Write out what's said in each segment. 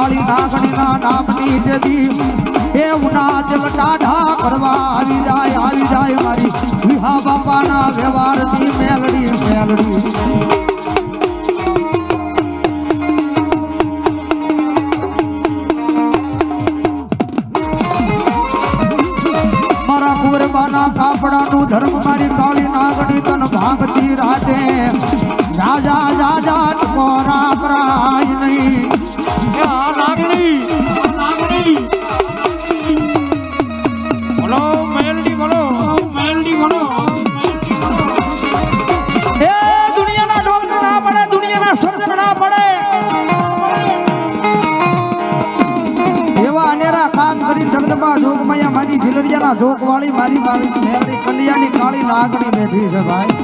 કાળી નાગણીના નામની જદી એ ઉના દિલ ટાઢા કરવા આવી જાય મારી વિહા બાપાના વ્યવહારની મેલડી મેલડી કુરબાના કાપડાનું ધર્મ મારી કાળી નાગણી તન ભાગતી રાતે રાજા જાજા ટકોરા કરાય નહીં નાગણી બોલો મેલડી બોલો એ દુનિયાના ડોક્ટર ના પડે દુનિયાના સર્જન ના પડે એવા અનેરા કામ કરી જગદંબા જોગમાયા મારી જીલરિયાના જોગવાળી મારી મેલડી કલિયાની કાળી નાગણી બેઠી છે ભાઈ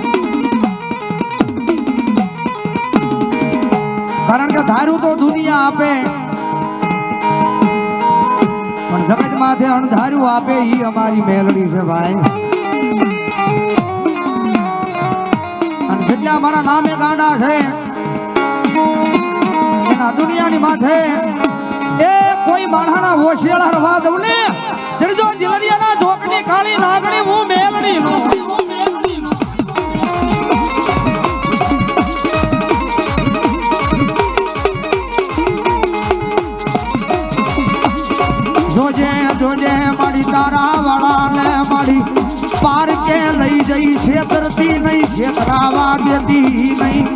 કારણ કે ધારું તો દુનિયા આપે પણ જગત માથે અણધાર્યું આપે ઈ અમારી મેલડી છે ભાઈ અને જેટલા મારા નામે ગાંડા છે એના દુનિયાની માથે એ કોઈ માણસના હોશિયાર રવા દઉં ને જડજો જીલરિયાના જોકની કાળી નાગણી હું મેલડી નો જોજે મારી તારા વાળાને મારી પાર કે લઈ જઈ છેતરતી નહીં છેતરાવા દેતી નહીં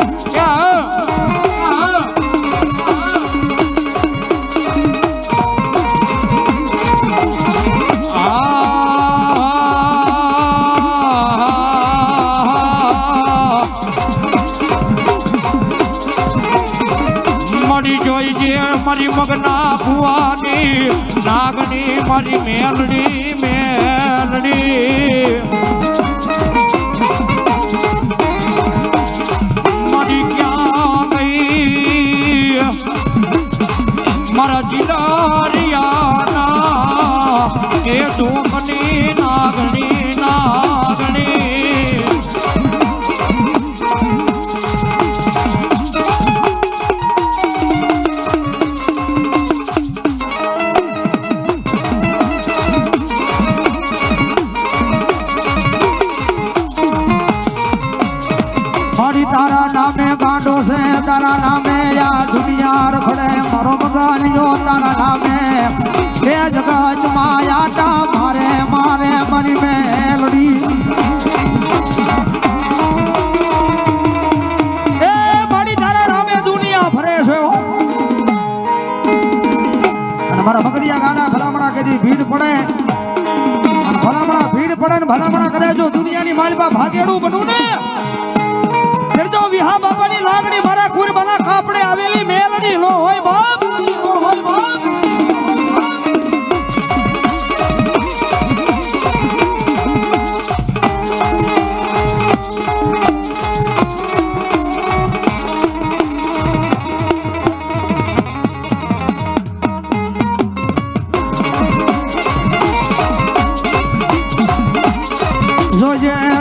મારી મગના ભુવાની નાગણી મારી મેલડી મારી ક્યાં ગઈ મારા જીલરિયાના એ ધૂપની નાગણી તારા નામે ગાંડો છે તારા નામે યા દુનિયા રખડે મારો મગાલિયો તારા નામે એ જગત માયાટા મારે મારી મેલડી એ મારી તારા નામે દુનિયા ફરે છે અને મારા મગડિયા ગાંડા ભલામણા કદી ભીડ પડે અને ભલામણા ભીડ પડે ને ભલામણા કરે જો દુનિયાની માલપા ભાગેડું બનવું ને વિહા બાપાની લાગણી મારા કુરબાના કાપડે આવેલી મેલડી નો હોય બાપ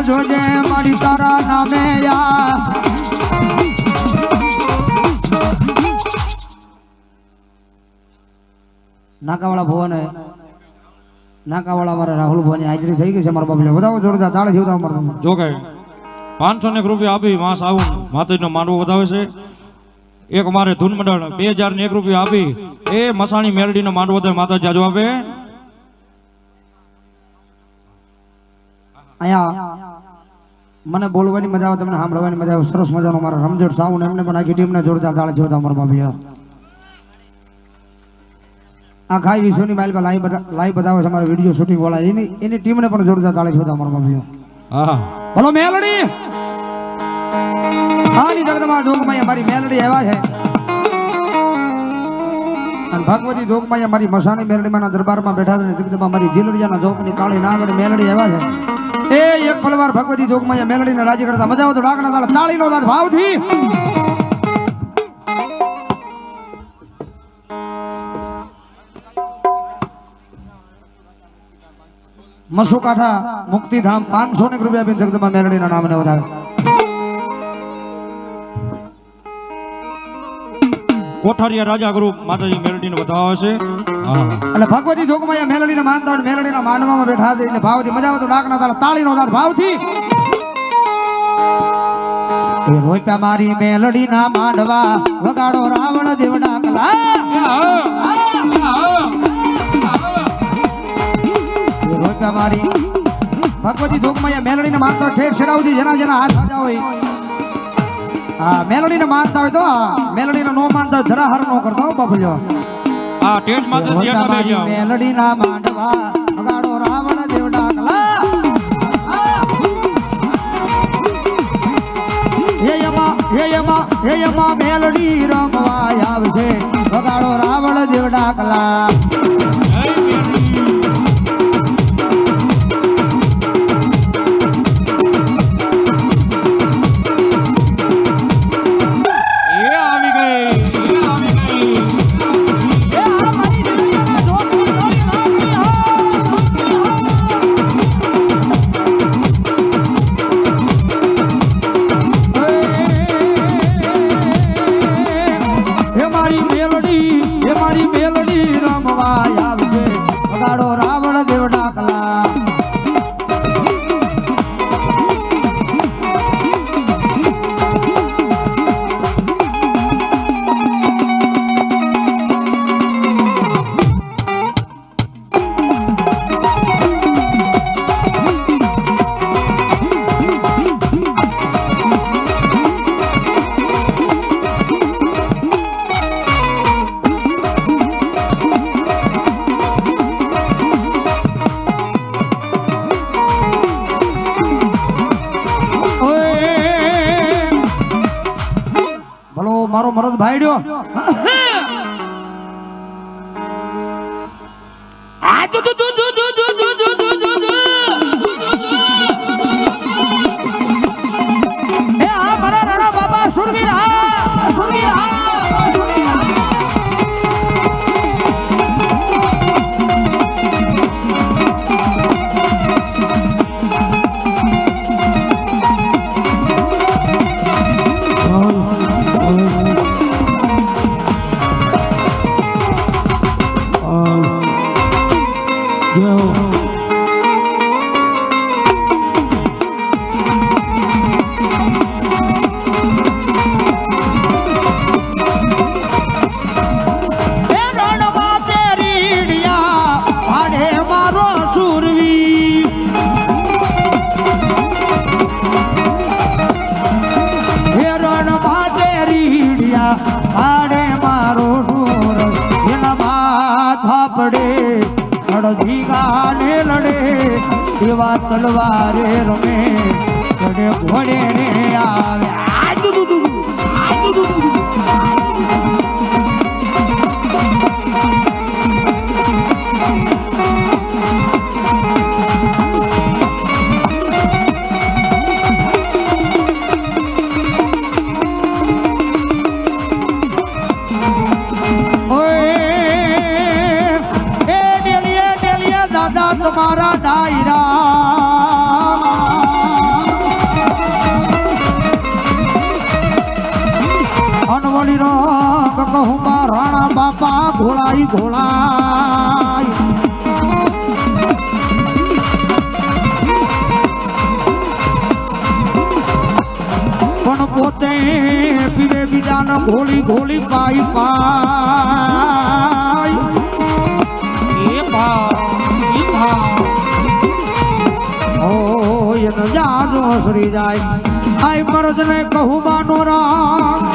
જોજે મારી તારા નામે યા નાકાવાળા ભુવન નાકાવાળા મારા રાહુલ ભુવન હાજરી થઈ ગઈ છે મારા બાપલે વધાવો જોરદાર તાળી જીવતા મારા જો કે 501 રૂપિયા આપી માસ આવું માતાજીનો માંડવો વધાવે છે એક મારે ધૂન મંડળ 2001 રૂપિયા આપી એ મસાણી મેલડીનો માંડવો વધાવે માતાજી જાજો આપે અહીંયા મને બોલવાની મજા આવે તમને સાંભળવાની મજા આવે સરસ મજાનો મારા રમઝટ સાઉન્ડ એમને પણ આખી ટીમને જોરદાર તાળી જીવતા મારા બાપલે આ ખાઈ વિશ્વની માઇલ પર લાઈવ બતાવે છે મારા વિડીયો શૂટિંગ વાળા એની ટીમને પણ જોરદાર તાળી જોતા મારા મમ્મીઓ બોલો મેલડી આની જગદમાં જોગમાં મારી મેલડી આવ્યા છે અને ભગવતી જોગમાં મારી મસાણી મેલડીમાંના દરબારમાં બેઠા છે જગદમાં મારી જીલડિયાના જોગની કાળી નાગડી મેલડી આવ્યા છે એ એક પલવાર ભગવતી જોગમાં મેલડીને રાજી કરતા મજા આવે તો ડાકના તાળીનો ભાવથી મસુકાઠા મુક્તિધામ 500 રૂપિયા બેન જગદંબા મેલડીના નામને વધારે કોઠારિયા રાજા ગ્રુપ માતાજી મેલડીને વધાવે છે હા એટલે ભગવતી જોગમાં મેલડીને માનતા હોય મેલડીના માંડવામાં બેઠા છે એટલે ભાવથી મજા આવે તો ડાકના તારા તાળીનો તાર ભાવથી એ રોપ્યા મારી મેલડીના માંડવા વગાડો રાવણ દેવડા કલા એ રોપ્યા મારી ભગવતી જોગમાં મેલડીને માનતા ઠેર શેરાવજી જેના જેના હાથ સાજા હોય હા મેલડીને માનતા હોય તો મેલડીને નો માનતા હોય ધરાહર નો કરતો બાપલ્યો આ ટેટ માથે ધ્યાન બે જાવ મેલડીના માંડવા વગાડો રાવણ દેવડા કલા હે યમા મેલડી રમવા આવશે વગાડો રાવણ દેવડા કલા મારો મરદ ભાઈડ્યો મારા રાણા બાબા સુરવીર ગાને લડે એવા તલવારે રમે લડે ઘોડે રે આવે તમારા ડાયરા અનવડી રંગ કહું રાણા બાપા ઘોળાઈ ઘોળાઈ પણ પોતે પીરે બીજાને ઘોળી ઘોળી પાઈ પાઈ એ પા જાજો સરી જાય આઈ મરદ ને કહું માનો રામ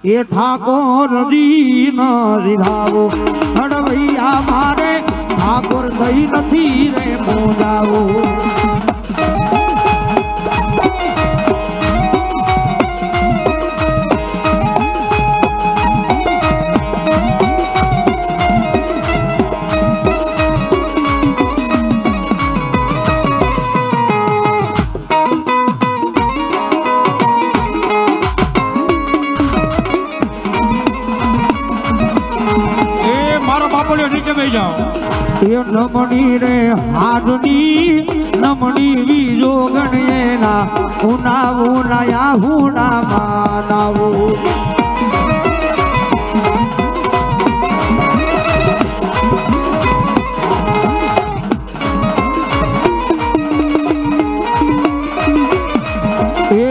એ ઠાકોર દીન રીધાવો હડવૈયા મારે ઠાકોર થઈ નથી રે મોજાવો નીચે બેસી જાઓ એ નમણી રે હાડની નમણી વીજો ગણેના ઉનાવું નયા હુના માનાવું એ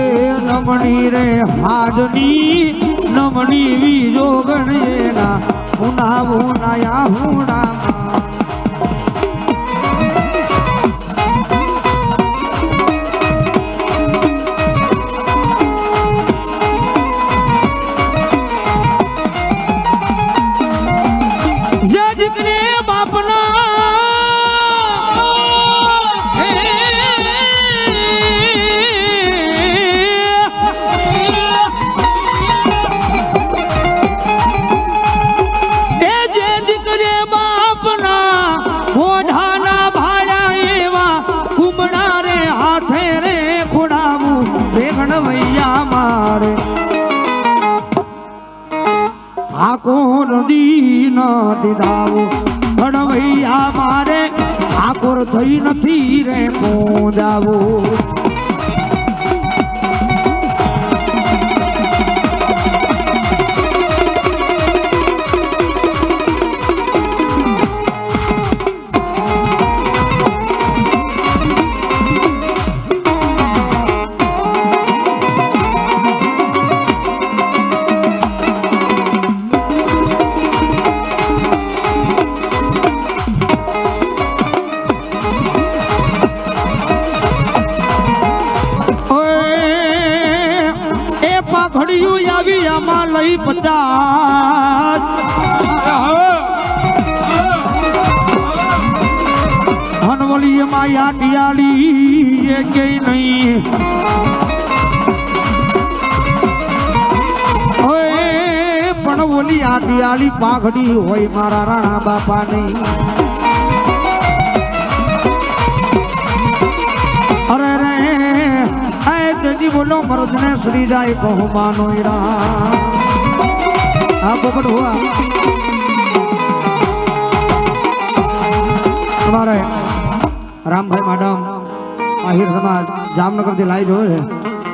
નમણી રે હાડની નમણી વીજો ગણેના ઉનાવું નયા હુના ઠાકોર દીન દીધાવો ભણવૈયા મારે ઠાકોર થઈ નથી રે મોજાવો ઘડિયું આવી આમાં લઈ 50 હનવલી માયા ડિયાળી એ કે નહીં પણ ઓલી આ ડિયાળી પાઘડી હોય મારા રાણા બાપા નહીં અરે રે તેજી બોલો મરદ ને શ્રી જાય કહો માનો હા પોપટ હુआ તમારે રામભાઈ મેડમ આહિર સમાજ જામનગર થી લાઈ જોયો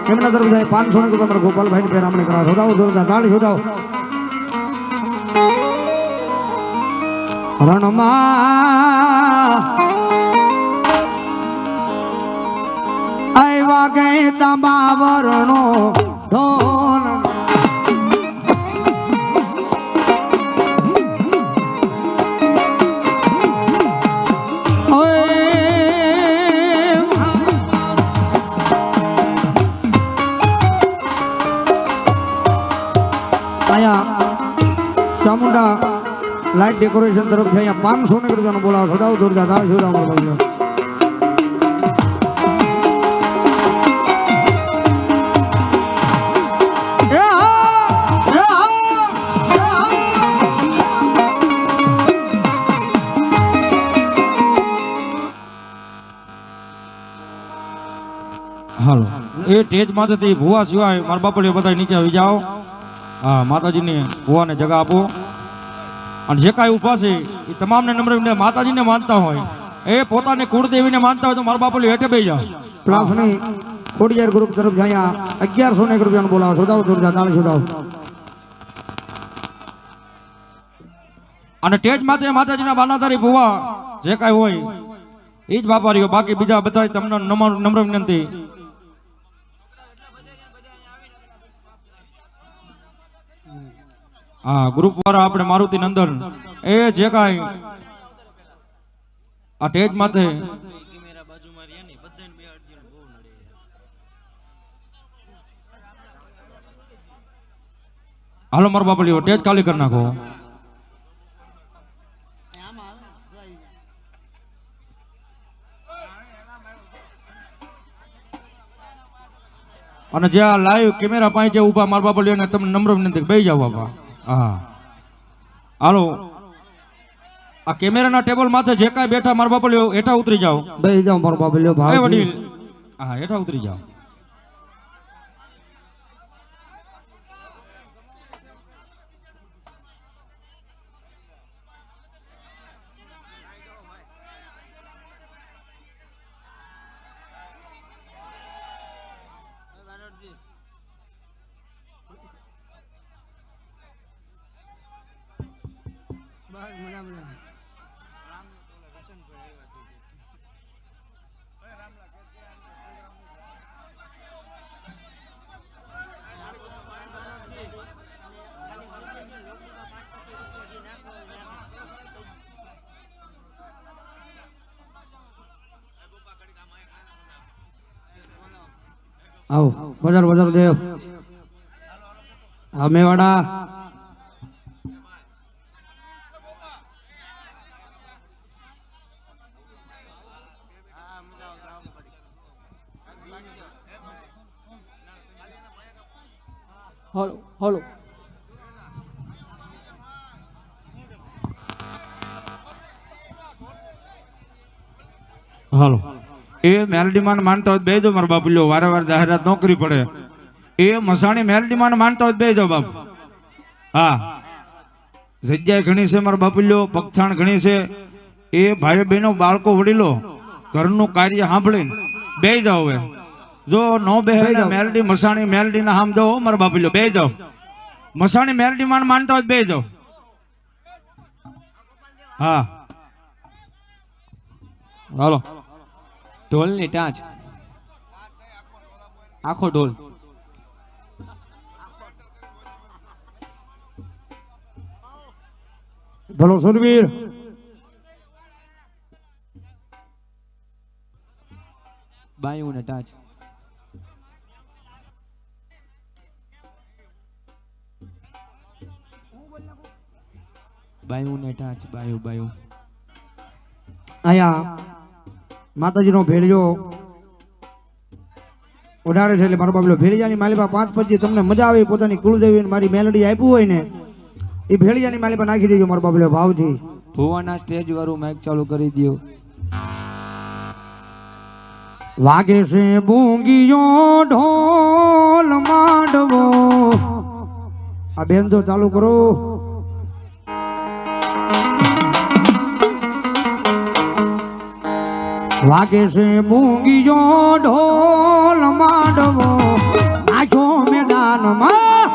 છે એમના તરફ જાય 500 ને તમારે ગોપાલભાઈ ની પેરામણી કરાવો શોધાવો જોરદાર ગાડી શોધાવો રણમાં વાગે તમાવરણો ઢોલ અહીંયા ચામુંડા લાઈટ ડેકોરેશન તરફથી અહીંયા 500 રૂપિયાનો બોલાવો શોધાવો જોરદાર તાળી શોધાવો હાલો એ ટેજ માથેથી ભુવા સિવાય મારા બાપડીઓ બધા નીચે આવી જાઓ હા માતાજીને ભુવાને જગા આપો અને જે કાંઈ ઊભા છે એ તમામને નમ્ર માતાજીને માનતા હોય એ પોતાને કુળદેવીને માનતા હોય તો મારા બાપડીઓ હેઠે બેસી જાઓ પ્લાસની ખોડિયાર ગ્રુપ તરફ અહીંયા 1100 રૂપિયાનો બોલાવો શોધાવો જોરદાર તાળી શોધાવો અને ટેજ માથે માતાજીના બાનાધારી ભુવા જે કાંઈ હોય એ જ બાપારીઓ બાકી બીજા બધા તમને નમ્ર વિનંતી હા ગ્રુપ વાળા આપણે મારુતિ નંદન એ જે કાંઈ આ ટેજ માથે હાલો મારા બાપલીઓ ટેજ ખાલી કરી નાખો. અને જે આ લાઈવ કેમેરા પાસે જે ઊભા મારા બાપલીઓને તમને નમ્ર વિનંતી બેસી જાઓ બાપા. હા હાલો આ કેમેરાના ટેબલ માથે જે કાંઈ બેઠા મારા બાપલીઓ હેઠા ઉતરી જાઓ. બેસી જાઓ મારો બાપલ્યો એ ભાવ વડીલ હા હેઠા ઉતરી જાઓ. આવો બજાર બજાર દેવ હા મેવાડા હલો હલો હાલો એ મેલડીમાં માનતા હોય બેજો મારા બાપુ લ્યો વારે વારે જાહેરાત ન કરવી પડે. એ મસાણી મેલડીમાં માનતા હોય બેજો બાપ. હા જગ્યા ઘણી છે મારા બાપુ લ્યો પગથાણ ઘણી છે. એ ભાઈ બહેનો બાળકો વડીલો ઘરનું કાર્ય સાંભળીને બે જાઓ. હવે જો નો બે મેલડી મસાણી મેલડી ના હામ દો મારા બાપુ લ્યો બે જાઓ. મસાણી મેલડીમાં માનતા હોય બે જાઓ. હા હાલો ઢોલ ની ટાંચ આખો ઢોલ ભલો સુરવીર બાયું ને ટાંચ બાયું ને ટાંચ બાયું બાયું અહીંયા માતાજીનો ભેળિયો ઉડાડે છે એટલે મારો બાબલો ભેળિયાની માલિપા 5-25 તમને મજા આવે પોતાની કુળદેવી મારી મેલડી આપ્યું હોય ને એ ભેળિયાની માલિપા નાખી દેજો મારો બાબલો ભાવથી. ભુવાના સ્ટેજ વાળું માઇક ચાલુ કરી દો. વાગે છે બૂંગીયો ઢોલ માંડવો આ બેન જો ચાલુ કરો. વાગે છે બૂંગીયો ઢોલ માંડવો નાખ્યો મેદાનમાં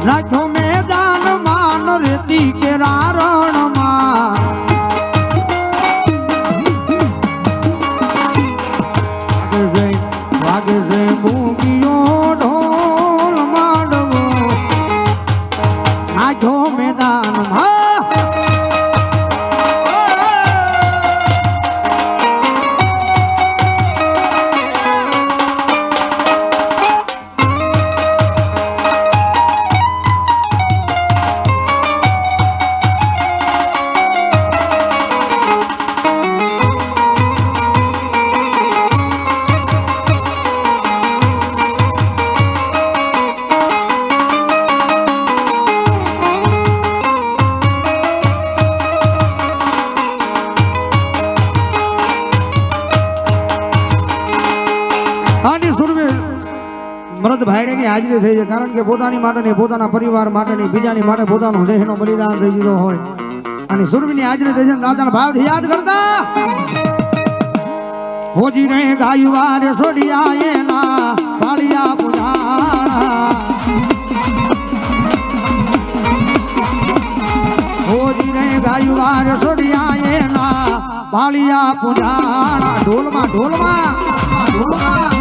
નાખ્યો મેદાનમાં રેતી કે રારણમાં વાગે છે બૂંગીયો ઢોલ માંડવો નાખ્યો મેદાનમાં મરદ ભાઈની હાજરી થઈ છે કારણ કે પોતાની માટેની પોતાના પરિવાર માટેની બીજાની માટે પોતાનું દેહનો બલિદાન થઈ દીધો હોય અને સુરવીની હાજરી થઈ છે દાદાના ભાવથી યાદ કરતા હોજી રે ગાયુવા રે સોડિયા એના પાળિયા પુજાણા હોજી રે ગાયુવા રે સોડિયા એના પાળિયા પુજાણા ઢોલમાં ઢોલમાં ઢોલમાં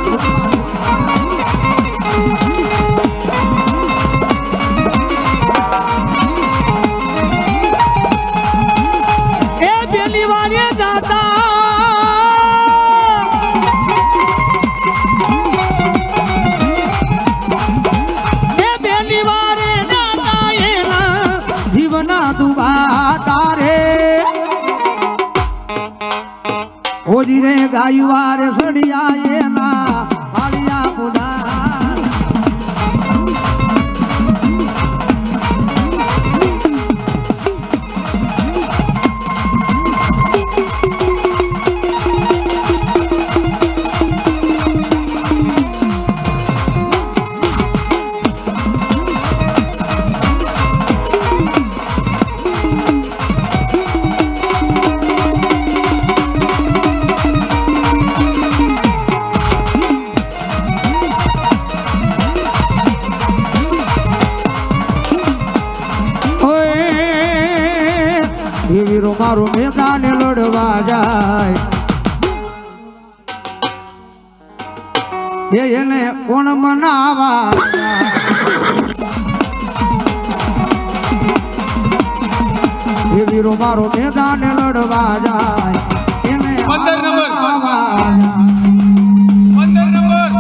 ના દુબા તારે ઓજી રે ગાયવાર સડિયા એના વાલિયા પુના વીરો મારું મેદાને લડવા જાય એને કોણ મનાવા વીરો મારો મેદાને લડવા જાય એને 15 નંબર. મનાવા જાય. 15 નંબર.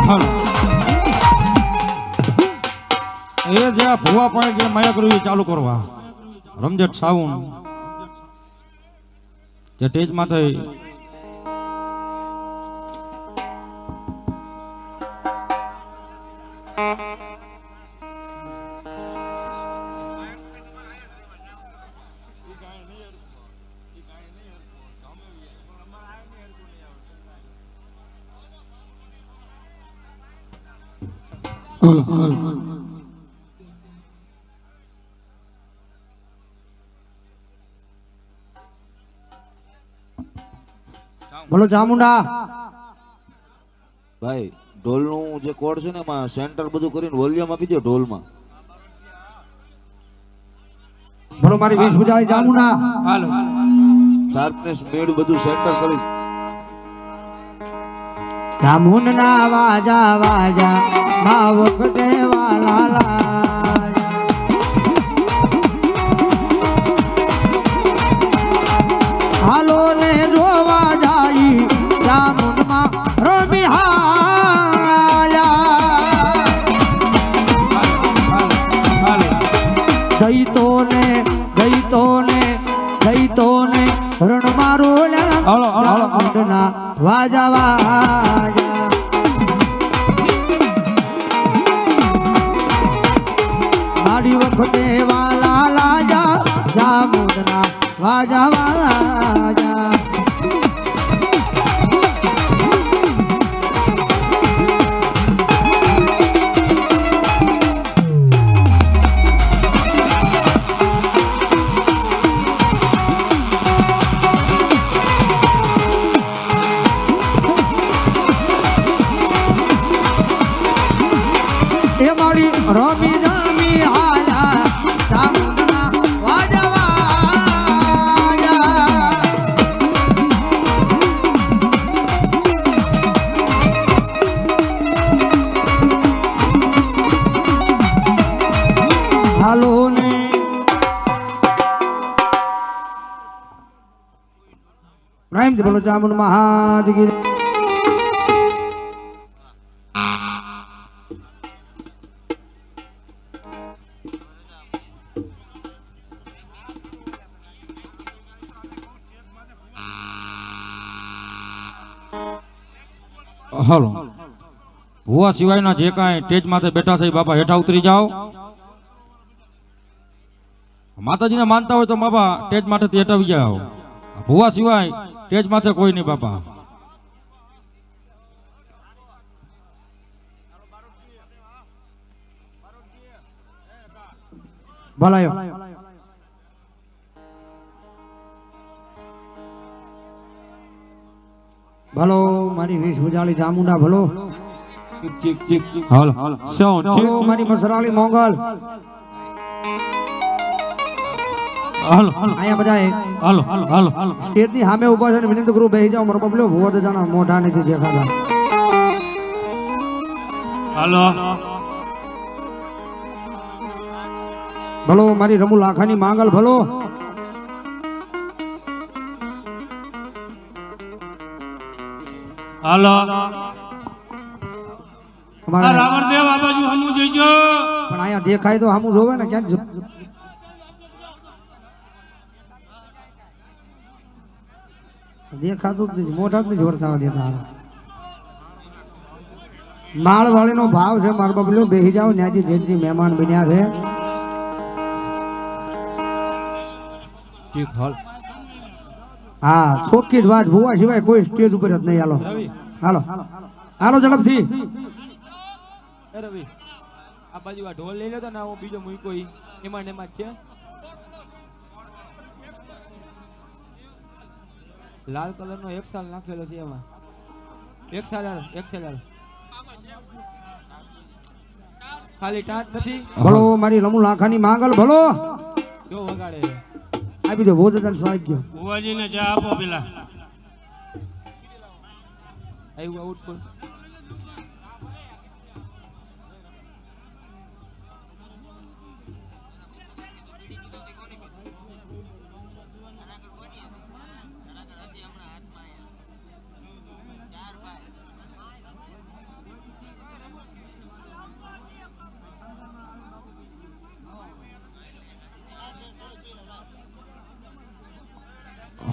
હાલો એ જે આ ભુવા પણ જે માયા કરવી એ ચાલુ કરવા રમઝટ સાઉન જે ટેજ માથે બોલો ચામુંડા ભાઈ ઢોલનું જે કોડ છે ને એમાં સેન્ટર બધું કરીને વોલ્યુમ આપી દો ઢોલમાં. બોલો મારી વેશભૂષા ચામુંડા હાલો શાર્પનેસ મેડ બધું સેન્ટર કરી. ચામુંડના વાજા વાજા મા વખતે વાલા લાજા. હાલો ને જોવા જાય ચામુંડમાં રમી દઈતો ને રણ મારો હાલો, હાલો, હાલો. ચામુંડના વાજા વાજા મારી વખતે વાલા લાજા ચામુંડના વાજા વાજા. એ મારી રમી રમી હાલા ચામુંડના વાજા વાજા. હાલો ને પ્રેમથી બોલો ચામુંડ મહાદગી. હાલો ભુવા સિવાયના જે કાંઈ ટેજ માથે બેઠા છે એ બાપા હેઠા ઉતરી જાઓ. માતાજીને માનતા હોય તો બાપા ટેજ માથેથી હેઠા આવી જાઓ. ભુવા સિવાય ટેજ માથે કોઈ નહીં બાપા. ભલાયો ભલો મારી વેશભૂષાળી ચામુંડા ભલો. ચીક ચીક ચીક હાલો હાલો સાઉન્ડ ભલો મારી મસરાળી મોંગલ હાલો અહીંયા બધાએ હાલો હાલો હાલો હાલો સ્ટેજ ની સામે ઉભા છે ને વિનંતી કરું બેસી જાઓ. મારો બબલો ભુવા દાદાના મોઢા નથી દેખાતા. હાલો ભલો મારી રમુ લાખાની માંગલ ભલો. હાલો અમારે આ રાવણદેવ આ બાજુ હમું જઈજો. પણ અહીંયા દેખાય તો સામું જોવે ને ક્યાંક દેખાતું જ નથી, મોઢા જ નથી જોડતા દેતા. માળ વાળીનો ભાવ છે મારો બબલો, બેસી જાઓ ત્યાંથી જેટલી મહેમાન બન્યા છે. ઠીક હાલ હા ચોખ્ખી જ વાત, ભૂવા સિવાય કોઈ સ્ટેજ ઉપર જ નહીં. હાલો રવિ હાલો હાલો ઝડપથી. એ રવિ આ બાજુ આ ઢોલ લઈ લેતો ને આવો બીજો મૂકો ઈ એમાં ને એમાં જ છે. લાલ કલર નો એક સાલ નાખેલો છે એમાં. એક સાલ ખાલી ટાટ નથી. ભલો મારી રમુ લાખાની માંગલ ભલો. જો વગાડે આપી દો ભોજન સાહેબ ગયો. ભુવાજીને ચા આપો પેલા. આવ્યું આઉટપુટ.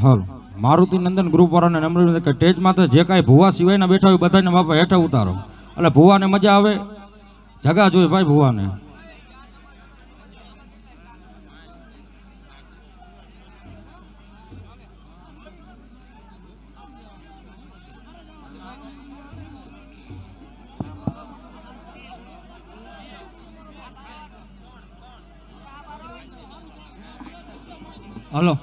હાલ મારુતિ નંદન ગ્રુપ વાળાને નમ્ર વિનંતી કે સ્ટેજમાં તો જે કાંઈ ભુવા સિવાયના બેઠા હોય બધાને બાપા હેઠે ઉતારો, એટલે ભુવાને મજા આવે. જગા જોઈ ભાઈ ભુવાને. હાલો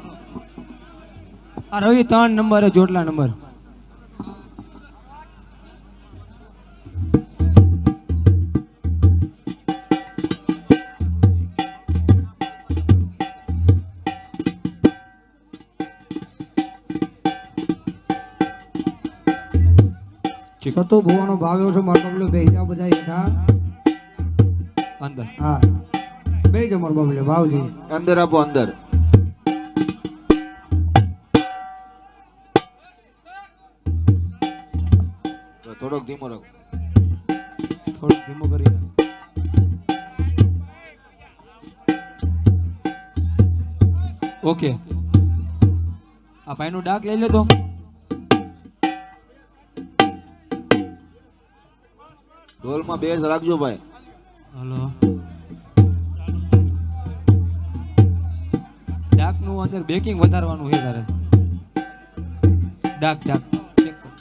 આ રવિ 3 નંબર ચોટલા નંબર. સતો ભુવાનો ભાવ્યો છે મારો બબલો, બેસી જાઓ બધા હેઠા. અંદર હા બેસી જાઓ મારો બબલો ભાવજી. અંદર આપો, અંદર. થોડોક ધીમો રાખો. થોડું ધીમું કરી નાખ. ઓકે આ ભાઈનું ડાક લઈ લેતો. ઢોલમાં બેસ રાખજો ભાઈ. હાલો ડાક નું અંદર બેકિંગ વધારવાનું છે તારે. ડાક ચેક કર.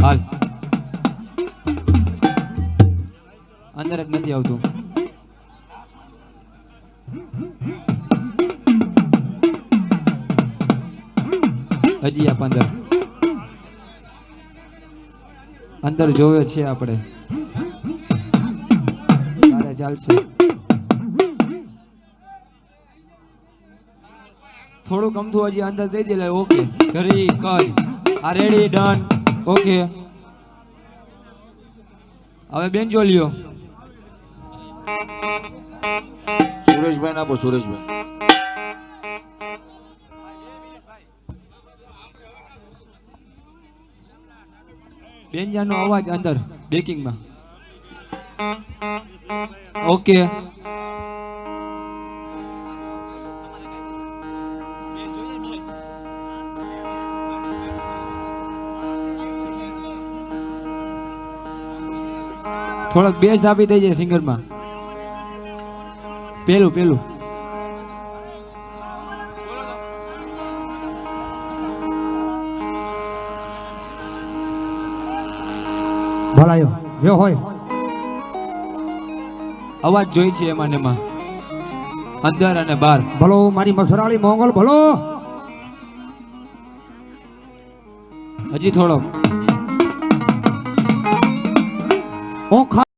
હાલ અંદર જ નથી આવતું. હજી આપ અંદર જોવે છે આપણે. તારે ચાલશે. થોડું ગમતું હજી અંદર દઈ દે. ઓકે જરી કજ આ રેડી ડન. ઓકે હવે બેન્જો લ્યો. સુરેશભાઈ આપો, સુરેશભાઈ. બેન્જાનો અવાજ અંદર બેકિંગમાં. ઓકે થોડોક બેઝ આપી દેજે સિંગરમાં. પેલું ભલાયો જો હોય અવાજ જોઈ છે એમાં ને એમાં અંદર અને બહાર. ભલો મારી મસરાળી મોંગલ ભલો. હજી થોડોક ઓખા